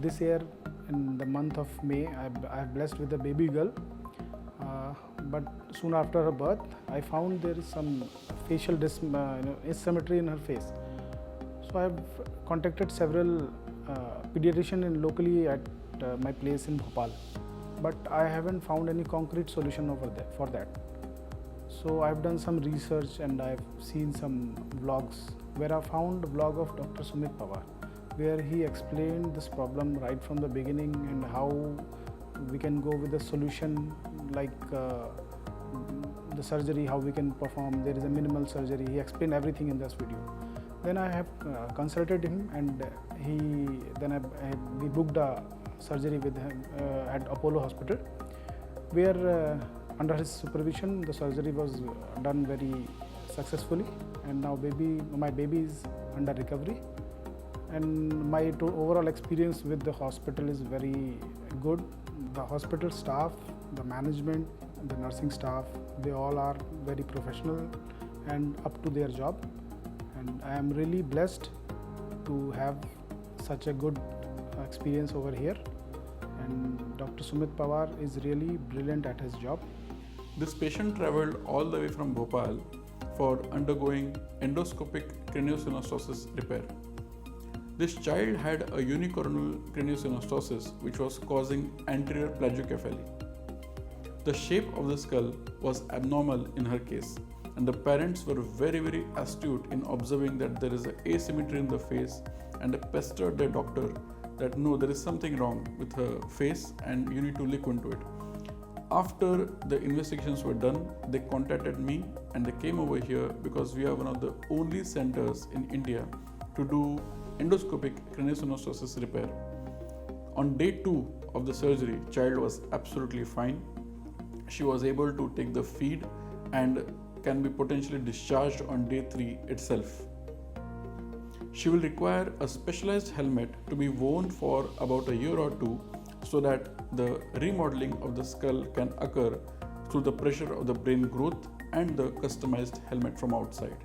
this year in the month of May, I'm blessed with a baby girl. But soon after her birth, I found there is some facial asymmetry in her face. So I've contacted several pediatricians locally at my place in Bhopal, but I haven't found any concrete solution over there for that. So I've done some research and I've seen some vlogs where I found a vlog of Dr. Sumeet Pawar, where he explained this problem right from the beginning and how we can go with a solution like the surgery, how we can perform. There is a minimal surgery. He explained everything in this video. Then I have consulted him, and we booked a surgery with him at Apollo Hospital, where under his supervision the surgery was done very successfully, and now my baby is under recovery. And my overall experience with the hospital is very good. The hospital staff, the management, the nursing staff, they all are very professional and up to their job. And I am really blessed to have such a good experience over here. And Dr. Sumeet Pawar is really brilliant at his job. This patient traveled all the way from Bhopal for undergoing endoscopic craniosynostosis repair. This child had a unicoronal craniosynostosis which was causing anterior plagiocephaly. The shape of the skull was abnormal in her case, and the parents were very astute in observing that there is an asymmetry in the face, and pestered their doctor that no, there is something wrong with her face and you need to look into it. After the investigations were done, they contacted me and they came over here because we are one of the only centers in India to do endoscopic craniosynostosis repair. On day 2 of the surgery, child was absolutely fine. She was able to take the feed and can be potentially discharged on day 3 itself. She will require a specialized helmet to be worn for about a year or 2 so that the remodeling of the skull can occur through the pressure of the brain growth and the customized helmet from outside.